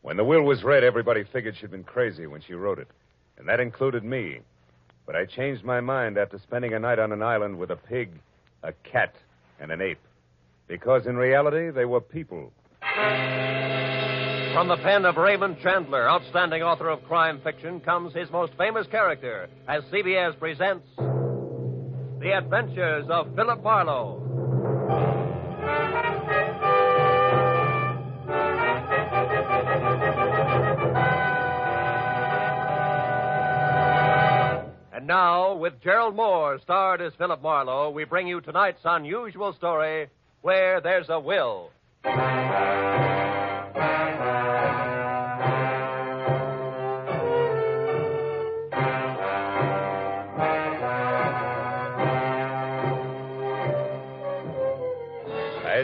When the will was read, everybody figured she'd been crazy when she wrote it. And that included me. But I changed my mind after spending a night on an island with a pig, a cat, and an ape. Because in reality, they were people. From the pen of Raymond Chandler, outstanding author of crime fiction, comes his most famous character as CBS presents The Adventures of Philip Marlowe. And now, with Gerald Moore starred as Philip Marlowe, we bring you tonight's unusual story, Where There's a Will. I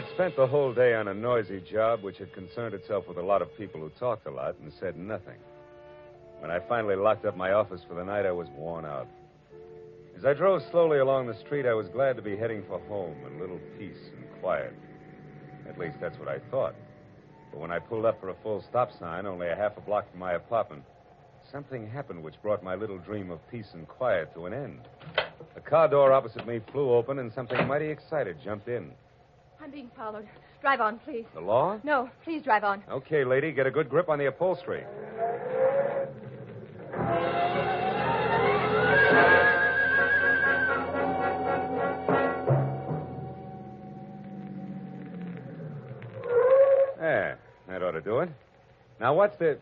had spent the whole day on a noisy job which had concerned itself with a lot of people who talked a lot and said nothing. When I finally locked up my office for the night, I was worn out. As I drove slowly along the street, I was glad to be heading for home and a little peace and quiet. At least that's what I thought. But when I pulled up for a full stop sign, only a half a block from my apartment, something happened which brought my little dream of peace and quiet to an end. The car door opposite me flew open, and something mighty excited jumped in. I'm being followed. Drive on, please. The law? No, please drive on. Okay, lady, get a good grip on the upholstery. There, that ought to do it. Now, what's the...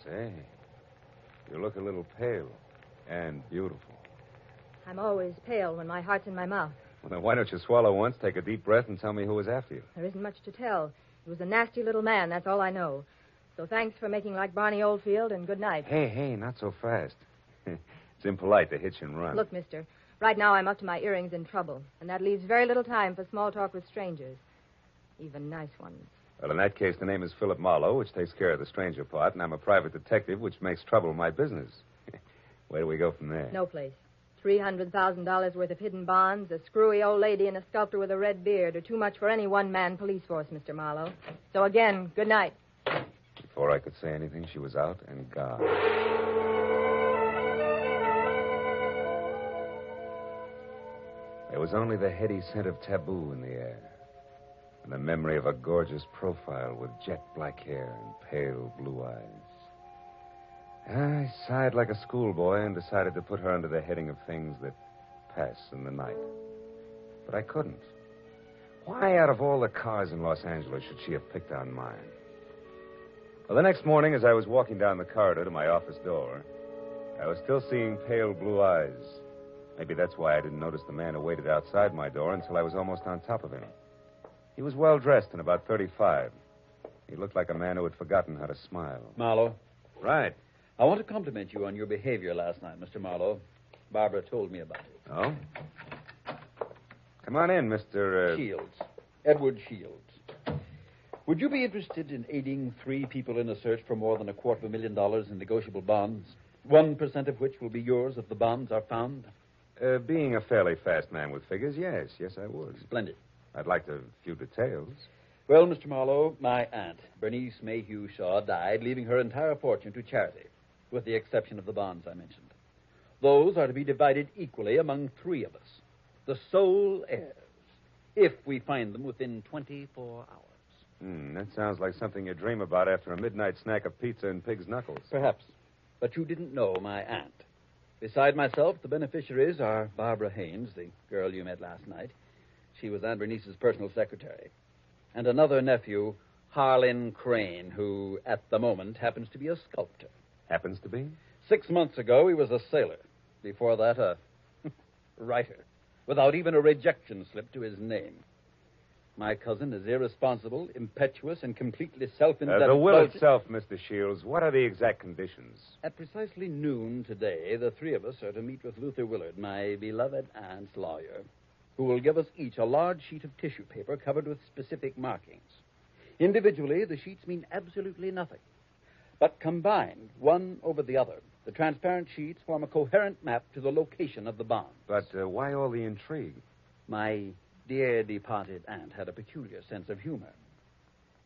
Say, you look a little pale and beautiful. I'm always pale when my heart's in my mouth. Well, then why don't you swallow once, take a deep breath, and tell me who was after you? There isn't much to tell. He was a nasty little man, that's all I know. So thanks for making like Barney Oldfield, and good night. Hey, not so fast. It's impolite to hitch and run. Look, mister, right now I'm up to my earrings in trouble, and that leaves very little time for small talk with strangers. Even nice ones. Well, in that case, the name is Philip Marlowe, which takes care of the stranger part, and I'm a private detective, which makes trouble my business. Where do we go from there? No place. $300,000 worth of hidden bonds, a screwy old lady, and a sculptor with a red beard are too much for any one-man police force, Mr. Marlowe. So again, good night. Before I could say anything, she was out and gone. There was only the heady scent of taboo in the air, and the memory of a gorgeous profile with jet black hair and pale blue eyes. I sighed like a schoolboy and decided to put her under the heading of things that pass in the night. But I couldn't. Why, out of all the cars in Los Angeles, should she have picked on mine? Well, the next morning, as I was walking down the corridor to my office door, I was still seeing pale blue eyes. Maybe that's why I didn't notice the man who waited outside my door until I was almost on top of him. He was well-dressed and about 35. He looked like a man who had forgotten how to smile. Marlowe. Right. I want to compliment you on your behavior last night, Mr. Marlowe. Barbara told me about it. Oh? Come on in, Mr. Shields. Edward Shields. Would you be interested in aiding 3 people in a search for more than $250,000 in negotiable bonds? 1% of which will be yours if the bonds are found? Being a fairly fast man with figures, yes. Yes, I would. Splendid. I'd like a few details. Well, Mr. Marlowe, my aunt, Bernice Mayhew Shaw, died, leaving her entire fortune to charity, with the exception of the bonds I mentioned. Those are to be divided equally among 3 of us, the sole heirs, if we find them within 24 hours. That sounds like something you dream about after a midnight snack of pizza and pig's knuckles. Perhaps. But you didn't know my aunt. Beside myself, the beneficiaries are Barbara Haynes, the girl you met last night. She was Aunt Bernice's personal secretary. And another nephew, Harlan Crane, who, at the moment, happens to be a sculptor. Happens to be? 6 months ago, he was a sailor. Before that, a writer, without even a rejection slip to his name. My cousin is irresponsible, impetuous, and completely self-indulgent. The will itself, Mr. Shields, what are the exact conditions? At precisely noon today, the 3 of us are to meet with Luther Willard, my beloved aunt's lawyer, who will give us each a large sheet of tissue paper covered with specific markings. Individually, the sheets mean absolutely nothing. But combined, one over the other, the transparent sheets form a coherent map to the location of the bonds. But why all the intrigue? My dear departed aunt had a peculiar sense of humor.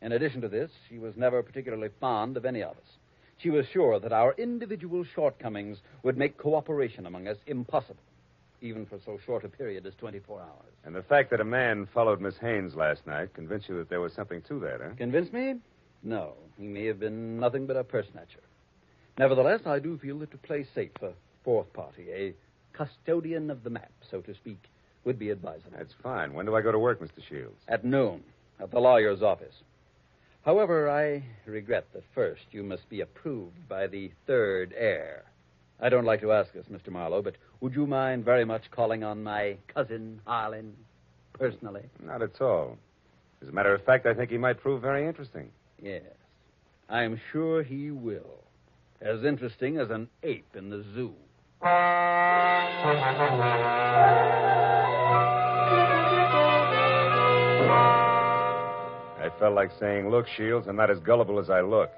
In addition to this, she was never particularly fond of any of us. She was sure that our individual shortcomings would make cooperation among us impossible, even for so short a period as 24 hours. And the fact that a man followed Miss Haynes last night convinced you that there was something to that, huh? Convince me? No. He may have been nothing but a personager. Nevertheless, I do feel that to play safe, a fourth party, a custodian of the map, so to speak, would be advisable. That's fine. When do I go to work, Mr. Shields? At noon, at the lawyer's office. However, I regret that first you must be approved by the third heir. I don't like to ask this, Mr. Marlowe, but would you mind very much calling on my cousin, Harlan, personally? Not at all. As a matter of fact, I think he might prove very interesting. Yes. I'm sure he will. As interesting as an ape in the zoo. I felt like saying, look, Shields, I'm not as gullible as I look.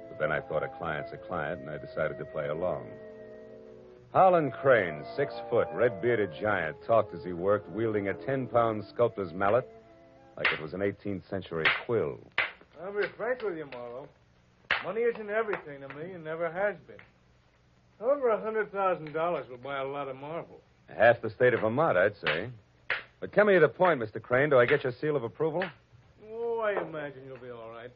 But then I thought a client's a client, and I decided to play along. Harlan Crane, 6 foot, red-bearded giant, talked as he worked, wielding a 10-pound sculptor's mallet like it was an 18th century quill. I'll be frank with you, Marlowe. Money isn't everything to me and never has been. Over $100,000 will buy a lot of marble. Half the state of Vermont, I'd say. But coming to the point, Mr. Crane, do I get your seal of approval? Oh, I imagine you'll be all right.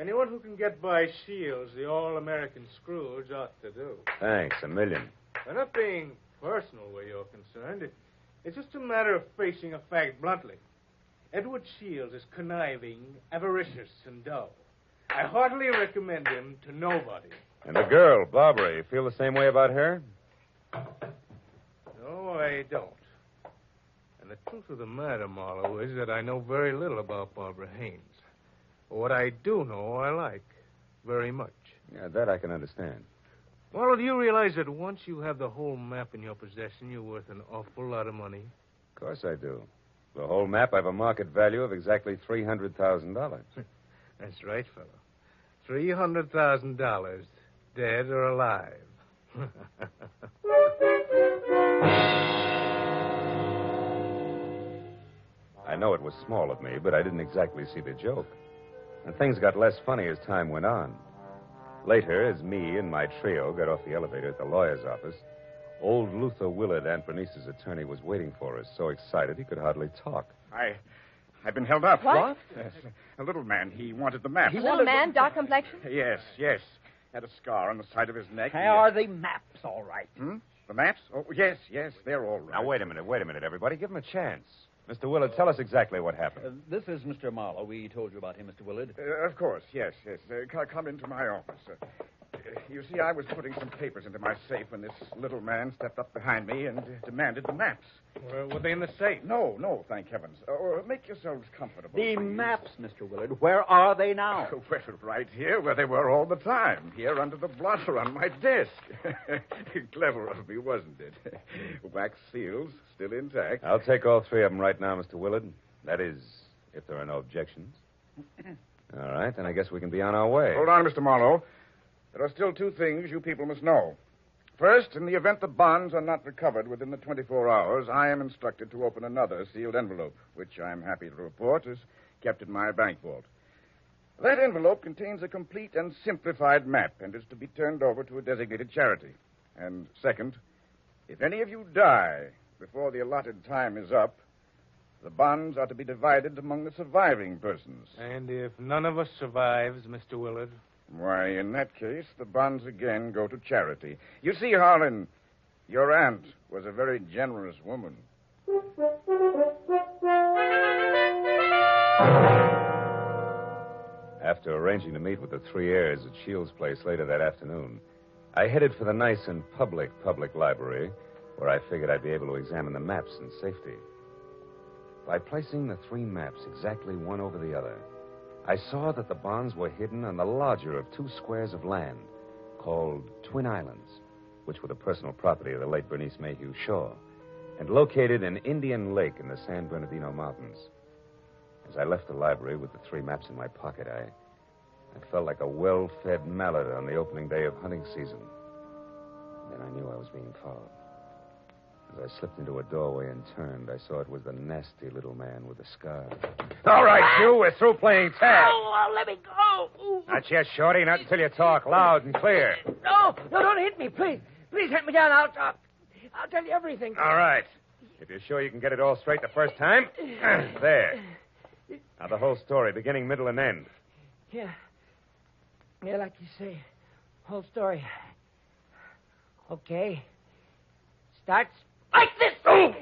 Anyone who can get by Shields, the all-American Scrooge, ought to do. Thanks, a million. I'm not being personal where you're concerned. It's just a matter of facing a fact bluntly. Edward Shields is conniving, avaricious, and dull. I heartily recommend him to nobody. And the girl, Barbara, you feel the same way about her? No, I don't. And the truth of the matter, Marlowe, is that I know very little about Barbara Haynes. What I do know, I like very much. Yeah, that I can understand. Marlowe, do you realize that once you have the whole map in your possession, you're worth an awful lot of money? Of course I do. The whole map, I have a market value of exactly $300,000. That's right, fellow. $300,000, dead or alive. I know it was small of me, but I didn't exactly see the joke. And things got less funny as time went on. Later, as me and my trio got off the elevator at the lawyer's office, old Luther Willard, Aunt Bernice's attorney, was waiting for us, so excited he could hardly talk. I've been held up. What? Yes. A little man. He wanted the map. Little man, dark complexion? Yes. Had a scar on the side of his neck. Are the maps all right? The maps? Oh, yes, they're all right. Now, wait a minute, everybody. Give him a chance. Mr. Willard, tell us exactly what happened. This is Mr. Marlowe. We told you about him, Mr. Willard. Of course, yes. Come into my office. You see, I was putting some papers into my safe when this little man stepped up behind me and demanded the maps. Were they in the safe? No, thank heavens. Make yourselves comfortable. The please. maps, Mr. Willard. Where are they now? Well, right here, where they were all the time. Here under the blotter on my desk. Clever of me, wasn't it? Wax seals, still intact. I'll take all 3 of them right now, Mr. Willard. That is, if there are no objections. All right, then I guess we can be on our way. Hold on, Mr. Marlowe. There are still 2 things you people must know. First, in the event the bonds are not recovered within the 24 hours, I am instructed to open another sealed envelope, which I'm happy to report is kept in my bank vault. That envelope contains a complete and simplified map and is to be turned over to a designated charity. And second, if any of you die before the allotted time is up, the bonds are to be divided among the surviving persons. And if none of us survives, Mr. Willard? Why, in that case, the bonds again go to charity. You see, Harlan, your aunt was a very generous woman. After arranging to meet with the 3 heirs at Shields' place later that afternoon, I headed for the nice and public library, where I figured I'd be able to examine the maps in safety. By placing the 3 maps exactly one over the other, I saw that the bonds were hidden on the larger of 2 squares of land called Twin Islands, which were the personal property of the late Bernice Mayhew Shaw, and located in Indian Lake in the San Bernardino Mountains. As I left the library with the 3 maps in my pocket, I felt like a well-fed mallard on the opening day of hunting season. Then I knew I was being followed. As I slipped into a doorway and turned, I saw it was the nasty little man with the scar. All right, you. We're through playing tag. Oh, let me go. Not yet, Shorty. Not until you talk loud and clear. No, don't hit me, please. Please hit me down. I'll talk. I'll tell you everything. All right. If you're sure you can get it all straight the first time. There. Now, the whole story, beginning, middle, and end. Yeah. Yeah, like you say. Whole story. Okay. Starts like this. Oh!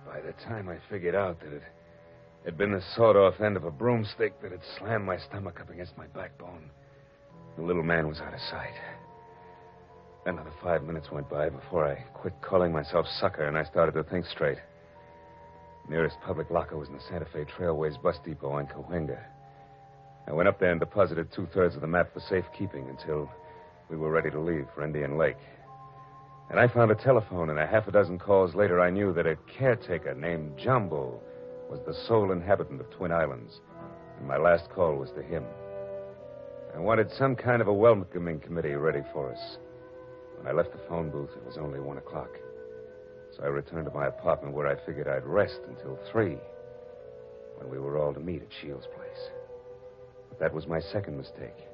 By the time I figured out that it had been the sawed-off end of a broomstick that had slammed my stomach up against my backbone, the little man was out of sight. Another 5 minutes went by before I quit calling myself sucker and I started to think straight. The nearest public locker was in the Santa Fe Trailways bus depot in Cahuenga. I went up there and deposited 2/3 of the map for safekeeping until we were ready to leave for Indian Lake. And I found a telephone, and a half a dozen calls later, I knew that a caretaker named Jumbo was the sole inhabitant of Twin Islands, and my last call was to him. I wanted some kind of a welcoming committee ready for us. When I left the phone booth, it was only 1 o'clock. So I returned to my apartment where I figured I'd rest until 3, when we were all to meet at Shields' place. But that was my second mistake.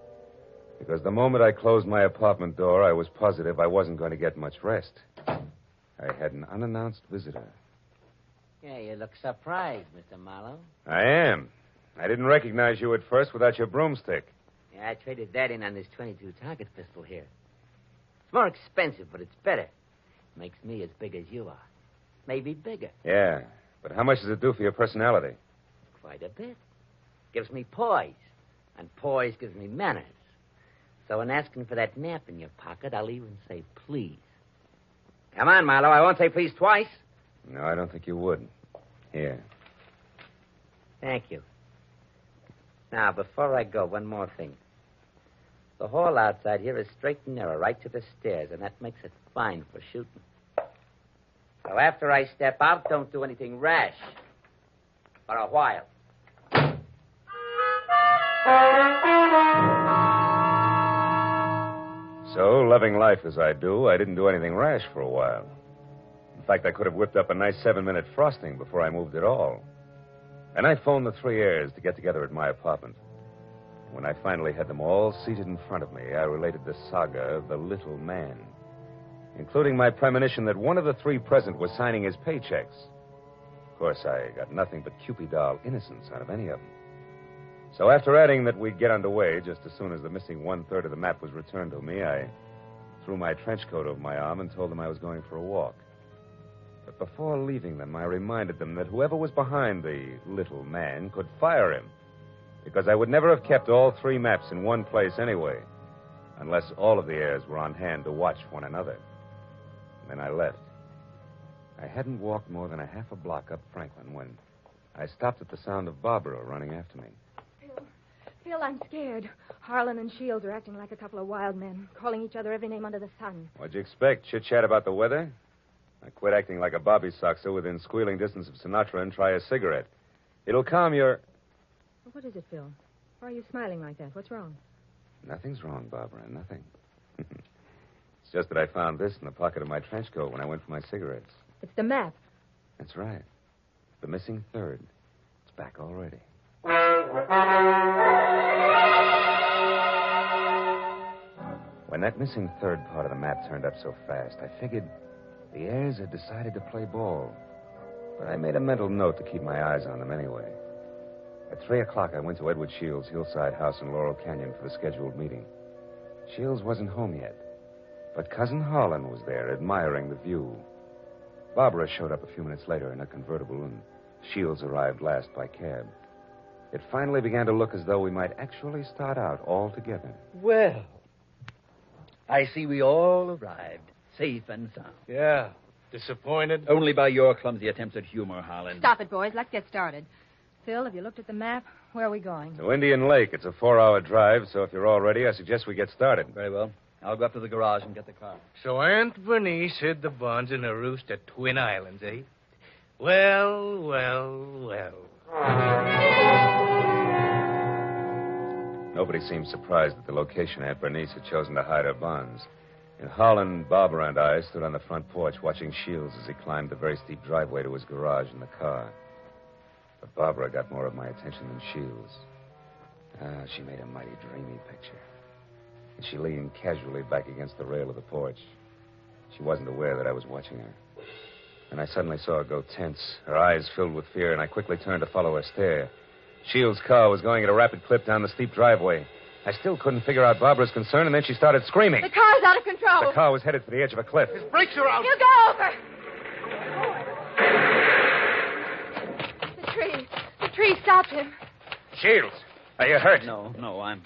Because the moment I closed my apartment door, I was positive I wasn't going to get much rest. I had an unannounced visitor. Yeah, you look surprised, Mr. Marlowe. I am. I didn't recognize you at first without your broomstick. Yeah, I traded that in on this .22 target pistol here. It's more expensive, but it's better. Makes me as big as you are. Maybe bigger. Yeah, but how much does it do for your personality? Quite a bit. Gives me poise. And poise gives me manners. So in asking for that map in your pocket, I'll even say please. Come on, Marlowe. I won't say please twice. No, I don't think you would. Here. Thank you. Now, before I go, one more thing. The hall outside here is straight and narrow, right to the stairs, and that makes it fine for shooting. So after I step out, don't do anything rash. For a while. So, loving life as I do, I didn't do anything rash for a while. In fact, I could have whipped up a nice 7-minute frosting before I moved at all. And I phoned the 3 heirs to get together at my apartment. When I finally had them all seated in front of me, I related the saga of the little man, including my premonition that one of the 3 present was signing his paychecks. Of course, I got nothing but Cupid doll innocence out of any of them. So after adding that we'd get underway just as soon as the missing 1/3 of the map was returned to me, I threw my trench coat over my arm and told them I was going for a walk. But before leaving them, I reminded them that whoever was behind the little man could fire him, because I would never have kept all 3 maps in one place anyway, unless all of the heirs were on hand to watch one another. And then I left. I hadn't walked more than a half a block up Franklin when I stopped at the sound of Barbara running after me. Phil, I'm scared. Harlan and Shields are acting like a couple of wild men, calling each other every name under the sun. What'd you expect? Chit-chat about the weather? I quit acting like a bobby soxer within squealing distance of Sinatra and try a cigarette. It'll calm your... What is it, Phil? Why are you smiling like that? What's wrong? Nothing's wrong, Barbara, nothing. It's just that I found this in the pocket of my trench coat when I went for my cigarettes. It's the map. That's right. The missing 3rd. It's back already. When that missing 3rd part of the map turned up so fast, I figured the heirs had decided to play ball. But I made a mental note to keep my eyes on them anyway. At 3 o'clock, I went to Edward Shields' hillside house in Laurel Canyon for the scheduled meeting. Shields wasn't home yet, but Cousin Harlan was there, admiring the view. Barbara showed up a few minutes later in a convertible, and Shields arrived last by cab. It finally began to look as though we might actually start out all together. Well, I see we all arrived, safe and sound. Yeah. Disappointed? Only by your clumsy attempts at humor, Harlan. Stop it, boys. Let's get started. Phil, have you looked at the map? Where are we going? To Indian Lake. It's a 4-hour drive, so if you're all ready, I suggest we get started. Very well. I'll go up to the garage and get the car. So Aunt Bernice hid the bonds in a roost at Twin Islands, eh? Well, well, well. Nobody seemed surprised at the location Aunt Bernice had chosen to hide her bonds. And Harlan, Barbara, and I stood on the front porch watching Shields as he climbed the very steep driveway to his garage in the car. But Barbara got more of my attention than Shields. She made a mighty dreamy picture. And she leaned casually back against the rail of the porch. She wasn't aware that I was watching her. And I suddenly saw her go tense, her eyes filled with fear, and I quickly turned to follow her stare. Shields' car was going at a rapid clip down the steep driveway. I still couldn't figure out Barbara's concern, and then she started screaming. The car's out of control. The car was headed for the edge of a cliff. His brakes are out. You go over. The tree stopped him. Shields, are you hurt? No, I'm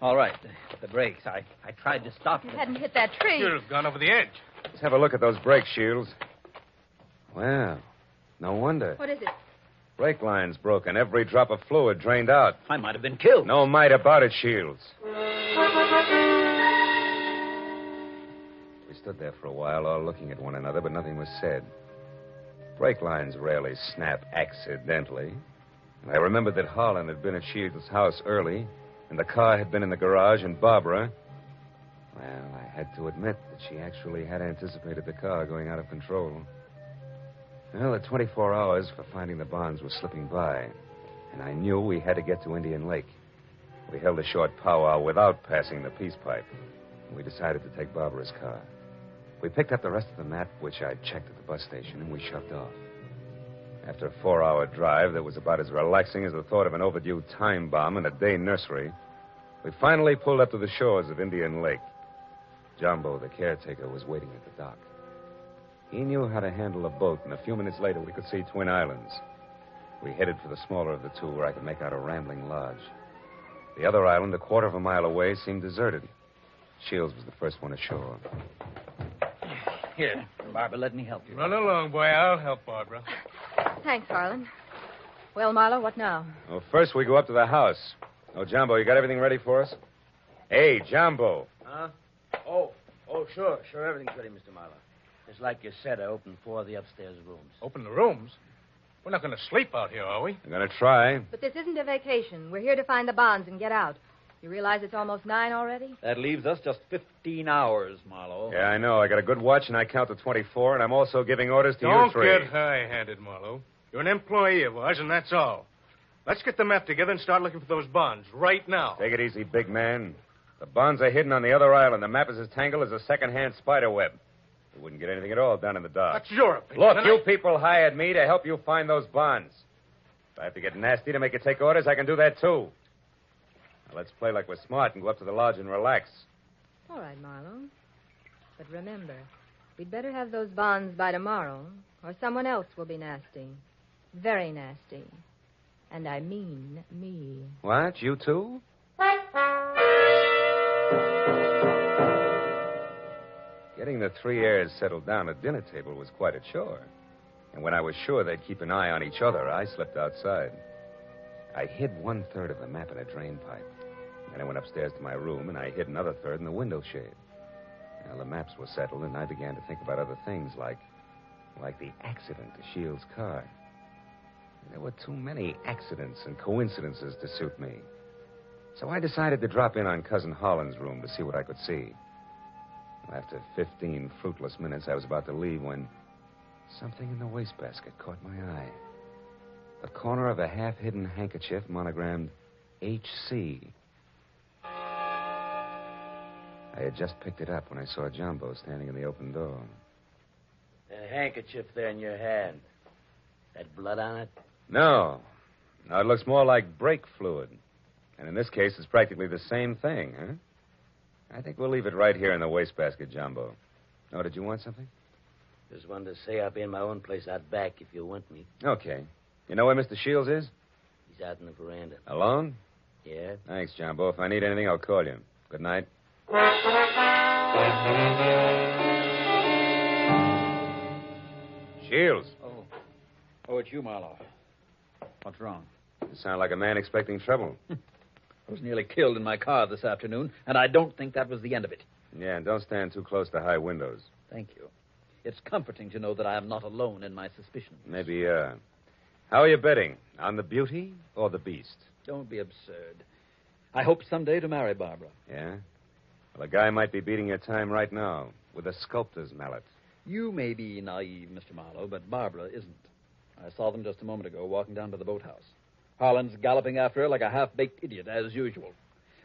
all right. The brakes. I tried to stop You them. hadn't hit that tree. Should have gone over the edge. Let's have a look at those brakes, Shields. Well, no wonder. What is it? Brake line's broken. Every drop of fluid drained out. I might have been killed. No might about it, Shields. We stood there for a while, all looking at one another, but nothing was said. Brake lines rarely snap accidentally. And I remembered that Harlan had been at Shields' house early, and the car had been in the garage, and Barbara... Well, I had to admit that she actually had anticipated the car going out of control. Well, the 24 hours for finding the bonds were slipping by, and I knew we had to get to Indian Lake. We held a short powwow without passing the peace pipe, and we decided to take Barbara's car. We picked up the rest of the map, which I'd checked at the bus station, and we shoved off. After a 4-hour drive that was about as relaxing as the thought of an overdue time bomb in a day nursery, we finally pulled up to the shores of Indian Lake. Jumbo, the caretaker, was waiting at the dock. He knew how to handle a boat, and a few minutes later we could see Twin Islands. We headed for the smaller of the two, where I could make out a rambling lodge. The other island, a quarter of a mile away, seemed deserted. Shields was the first one ashore. Here, Barbara, let me help you. Run along, boy. I'll help Barbara. Thanks, Harlan. Well, Marlowe, what now? Well, first we go up to the house. Oh, Jumbo, you got everything ready for us? Hey, Jumbo. Huh? Oh, sure. Everything's ready, Mr. Marlowe. Just like you said, I opened 4 of the upstairs rooms. Open the rooms? We're not going to sleep out here, are we? I'm going to try. But this isn't a vacation. We're here to find the bonds and get out. You realize it's almost 9 already? That leaves us just 15 hours, Marlowe. Yeah, I know. I got a good watch, and I count to 24, and I'm also giving orders to you Don't three. get high-handed, Marlowe. You're an employee of ours, and that's all. Let's get the map together and start looking for those bonds right now. Take it easy, big man. The bonds are hidden on the other island. The map is as tangled as a second-hand spider web. We wouldn't get anything at all down in the dark. That's your opinion. Look, and you people hired me to help you find those bonds. If I have to get nasty to make you take orders, I can do that, too. Now, let's play like we're smart and go up to the lodge and relax. All right, Marlowe. But remember, we'd better have those bonds by tomorrow, or someone else will be nasty. Very nasty. And I mean me. What? You too? Getting the 3 heirs settled down at dinner table was quite a chore. And when I was sure they'd keep an eye on each other, I slipped outside. I hid 1/3 of the map in a drain pipe. Then I went upstairs to my room, and I hid another third in the window shade. Now, the maps were settled, and I began to think about other things, like the accident to Shields' car. There were too many accidents and coincidences to suit me. So I decided to drop in on Cousin Harlan's room to see what I could see. Well, after 15 fruitless minutes, I was about to leave when something in the wastebasket caught my eye. The corner of a half-hidden handkerchief monogrammed H.C. I had just picked it up when I saw Jumbo standing in the open door. That handkerchief there in your hand. That blood on it? No. Now, it looks more like brake fluid. And in this case, it's practically the same thing, huh? I think we'll leave it right here in the wastebasket, Jumbo. Oh, did you want something? Just wanted to say I'll be in my own place out back if you want me. Okay. You know where Mr. Shields is? He's out in the veranda. Alone? Yeah? Thanks, Jumbo. If I need anything, I'll call you. Good night. Shields. Oh, it's you, Marlowe. What's wrong? You sound like a man expecting trouble. I was nearly killed in my car this afternoon, and I don't think that was the end of it. Yeah, and don't stand too close to high windows. Thank you. It's comforting to know that I am not alone in my suspicions. Maybe, How are you betting? On the beauty or the beast? Don't be absurd. I hope someday to marry Barbara. Yeah? Well, a guy might be beating your time right now with a sculptor's mallet. You may be naive, Mr. Marlowe, but Barbara isn't. I saw them just a moment ago walking down to the boathouse. Harlan's galloping after her like a half-baked idiot, as usual.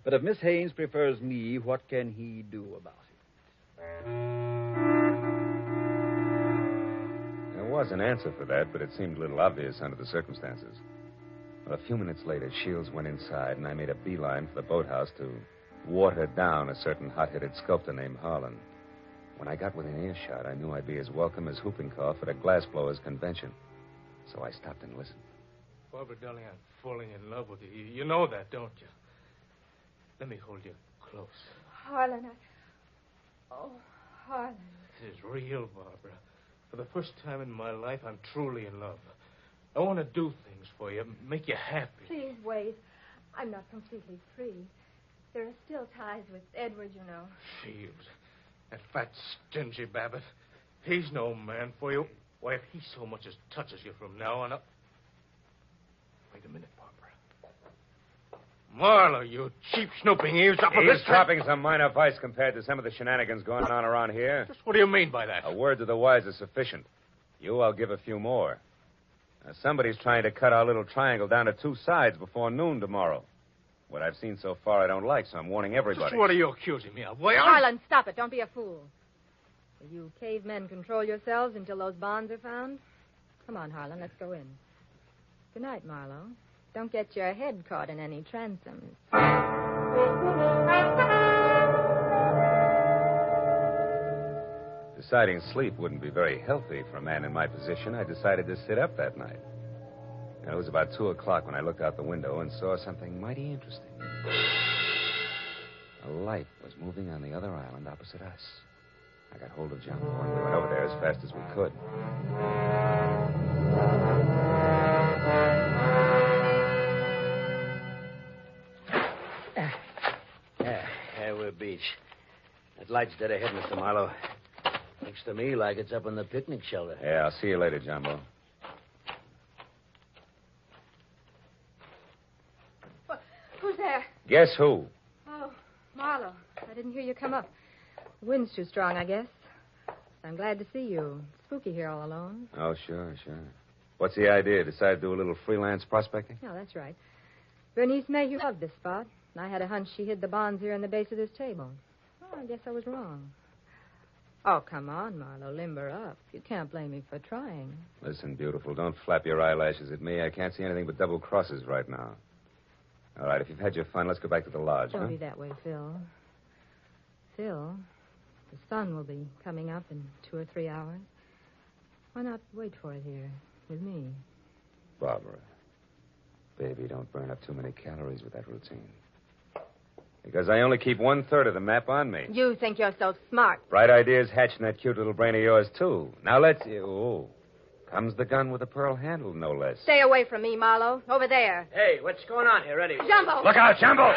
But if Miss Haynes prefers me, what can he do about it? There was an answer for that, but it seemed a little obvious under the circumstances. Well, a few minutes later, Shields went inside, and I made a beeline for the boathouse to water down a certain hot-headed sculptor named Harlan. When I got within earshot, I knew I'd be as welcome as whooping cough at a glassblower's convention. So I stopped and listened. Barbara, darling, I'm falling in love with you. You know that, don't you? Let me hold you close. Harlan, Oh, Harlan. This is real, Barbara. For the first time in my life, I'm truly in love. I want to do things for you, make you happy. Please wait. I'm not completely free. There are still ties with Edward, you know. Shields. That fat, stingy Babbitt. He's no man for you. Why, if he so much as touches you from now on up... Wait a minute, Barbara. Marlowe, you cheap snooping eavesdropper. Eavesdropping's a minor vice compared to some of the shenanigans going on around here. Just what do you mean by that? A word to the wise is sufficient. I'll give a few more. Now, somebody's trying to cut our little triangle down to two sides before noon tomorrow. What I've seen so far I don't like, so I'm warning everybody. Just what are you accusing me of? Harlan, stop it. Don't be a fool. Will you cavemen control yourselves until those bonds are found? Come on, Harlan, let's go in. Good night, Marlowe. Don't get your head caught in any transoms. Deciding sleep wouldn't be very healthy for a man in my position, I decided to sit up that night. And it was about 2 o'clock when I looked out the window and saw something mighty interesting. A light was moving on the other island opposite us. I got hold of Jumbo and we went over there as fast as we could. Yeah, we're beach. That light's dead ahead, Mr. Marlowe. Looks to me like it's up in the picnic shelter. Yeah, I'll see you later, Jumbo. Who's there? Guess who? Oh, Marlowe. I didn't hear you come up. The wind's too strong, I guess. I'm glad to see you. Spooky here all alone. Oh, sure. What's the idea? Decide to do a little freelance prospecting? Yeah, that's right. Bernice Mayhew loved this spot. And I had a hunch she hid the bonds here in the base of this table. Oh, I guess I was wrong. Oh, come on, Marlowe. Limber up. You can't blame me for trying. Listen, beautiful, don't flap your eyelashes at me. I can't see anything but double crosses right now. All right, if you've had your fun, let's go back to the lodge, Don't be that way, Phil. Phil, the sun will be coming up in 2 or 3 hours. Why not wait for it here with me? Barbara, baby, don't burn up too many calories with that routine. Because I only keep 1/3 of the map on me. You think you're so smart. Bright ideas hatch in that cute little brain of yours, too. Now let's... Oh, comes the gun with a pearl handle, no less. Stay away from me, Marlowe. Over there. Hey, what's going on here, Eddie? Jumbo! Look out, Jumbo!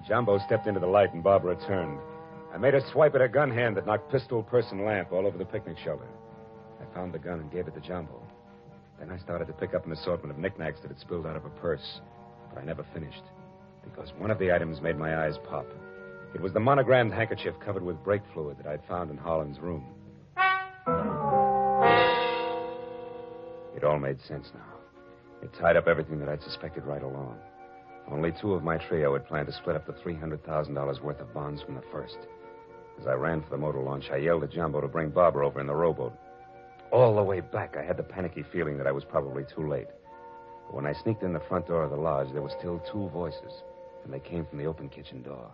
Jumbo stepped into the light and Barbara turned. I made a swipe at her gun hand that knocked pistol, purse, and lamp all over the picnic shelter. I found the gun and gave it to Jumbo. Then I started to pick up an assortment of knickknacks that had spilled out of her purse. But I never finished, because one of the items made my eyes pop. It was the monogrammed handkerchief covered with brake fluid that I'd found in Harlan's room. It all made sense now. It tied up everything that I'd suspected right along. Only 2 of my trio had planned to split up the $300,000 worth of bonds from the first. As I ran for the motor launch, I yelled at Jumbo to bring Barbara over in the rowboat. All the way back, I had the panicky feeling that I was probably too late. But when I sneaked in the front door of the lodge, there were still 2 voices, and they came from the open kitchen door.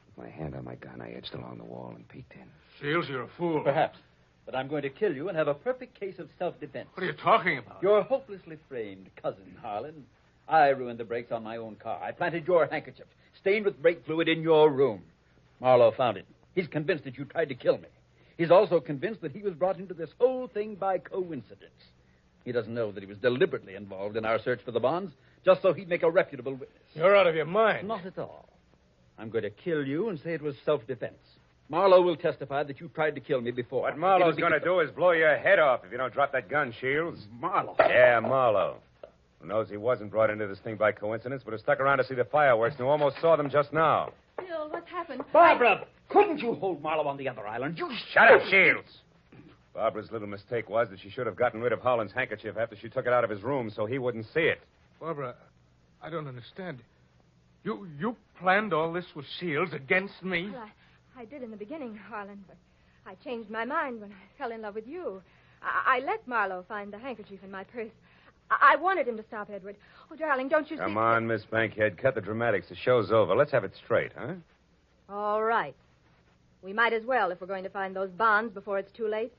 With my hand on my gun, I edged along the wall and peeked in. Shields, you're a fool. Perhaps. But I'm going to kill you and have a perfect case of self-defense. What are you talking about? Your hopelessly framed cousin, Harlan. I ruined the brakes on my own car. I planted your handkerchief, stained with brake fluid, in your room. Marlowe found it. He's convinced that you tried to kill me. He's also convinced that he was brought into this whole thing by coincidence. He doesn't know that he was deliberately involved in our search for the bonds, just so he'd make a reputable witness. You're out of your mind. Not at all. I'm going to kill you and say it was self-defense. Marlowe will testify that you tried to kill me before. What Marlowe's going to do is blow your head off if you don't drop that gun, Shields. Marlowe. Yeah, Marlowe. Who knows he wasn't brought into this thing by coincidence, but who stuck around to see the fireworks and who almost saw them just now. Bill, what's happened? Barbara, couldn't you hold Marlowe on the other island? You Shut up, Shields! Barbara's little mistake was that she should have gotten rid of Holland's handkerchief after she took it out of his room so he wouldn't see it. Barbara, I don't understand. You planned all this with Shields against me? Well, I did in the beginning, Harlan, but I changed my mind when I fell in love with you. I let Marlowe find the handkerchief in my purse. I wanted him to stop Edward. Oh, darling, don't you see... Come on, Miss Bankhead. Cut the dramatics. The show's over. Let's have it straight, huh? All right. We might as well if we're going to find those bonds before it's too late.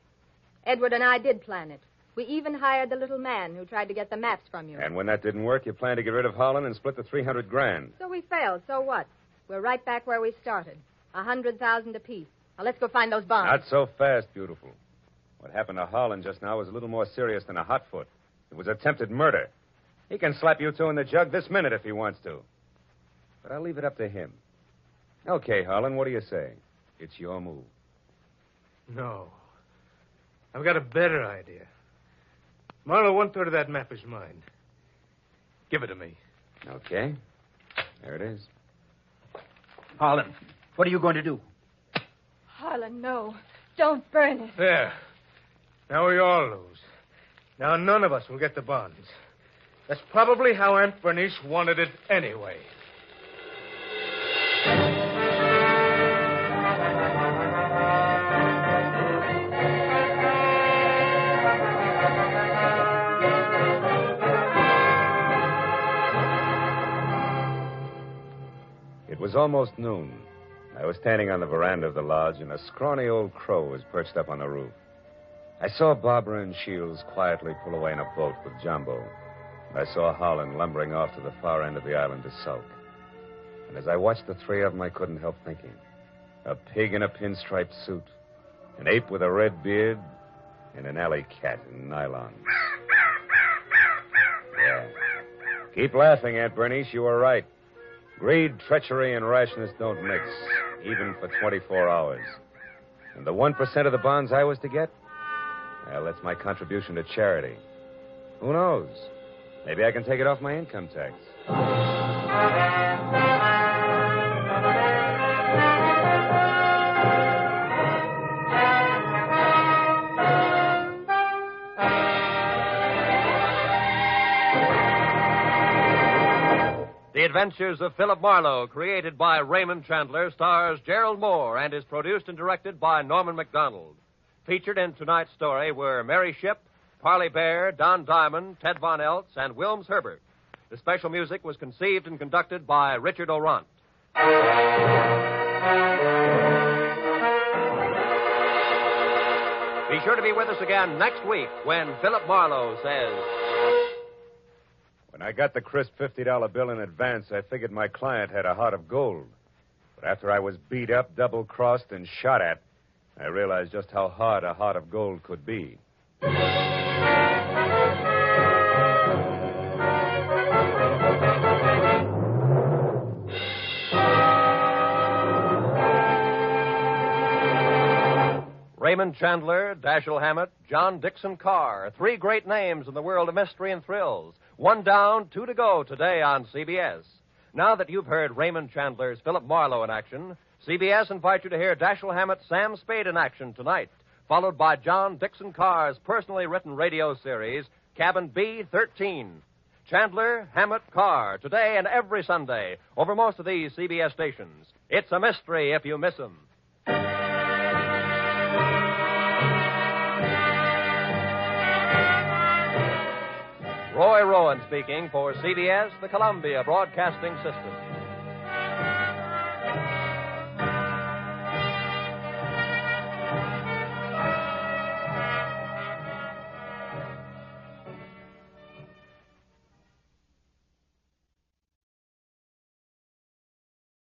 Edward and I did plan it. We even hired the little man who tried to get the maps from you. And when that didn't work, you planned to get rid of Holland and split the $300,000. So we failed. So what? We're right back where we started. 100,000 apiece. Now let's go find those bonds. Not so fast, beautiful. What happened to Holland just now was a little more serious than a hot foot. It was attempted murder. He can slap you two in the jug this minute if he wants to. But I'll leave it up to him. Okay, Holland, what do you say? It's your move. No. I've got a better idea. Marlowe, 1/3 of that map is mine. Give it to me. Okay. There it is. Harlan, what are you going to do? Harlan, no. Don't burn it. There. Now we all lose. Now none of us will get the bonds. That's probably how Aunt Bernice wanted it anyway. It was almost noon. I was standing on the veranda of the lodge, and a scrawny old crow was perched up on the roof. I saw Barbara and Shields quietly pull away in a boat with Jumbo. And I saw Holland lumbering off to the far end of the island to sulk. And as I watched the three of them, I couldn't help thinking. A pig in a pinstripe suit, an ape with a red beard, and an alley cat in nylon. Yeah. Keep laughing, Aunt Bernice. You were right. Greed, treachery, and rashness don't mix, even for 24 hours. And the 1% of the bonds I was to get? Well, that's my contribution to charity. Who knows? Maybe I can take it off my income tax. The Adventures of Philip Marlowe, created by Raymond Chandler, stars Gerald Moore and is produced and directed by Norman MacDonald. Featured in tonight's story were Mary Shipp, Parley Bear, Don Diamond, Ted Von Eltz, and Wilms Herbert. The special music was conceived and conducted by Richard Orant. Be sure to be with us again next week when Philip Marlowe says... When I got the crisp $50 bill in advance, I figured my client had a heart of gold. But after I was beat up, double-crossed, and shot at, I realized just how hard a heart of gold could be. Raymond Chandler, Dashiell Hammett, John Dixon Carr. 3 great names in the world of mystery and thrills. 1 down, 2 to go today on CBS. Now that you've heard Raymond Chandler's Philip Marlowe in action, CBS invites you to hear Dashiell Hammett's Sam Spade in action tonight, followed by John Dixon Carr's personally written radio series, Cabin B-13. Chandler, Hammett, Carr, today and every Sunday, over most of these CBS stations. It's a mystery if you miss them. Roy Rowan speaking for CBS, the Columbia Broadcasting System.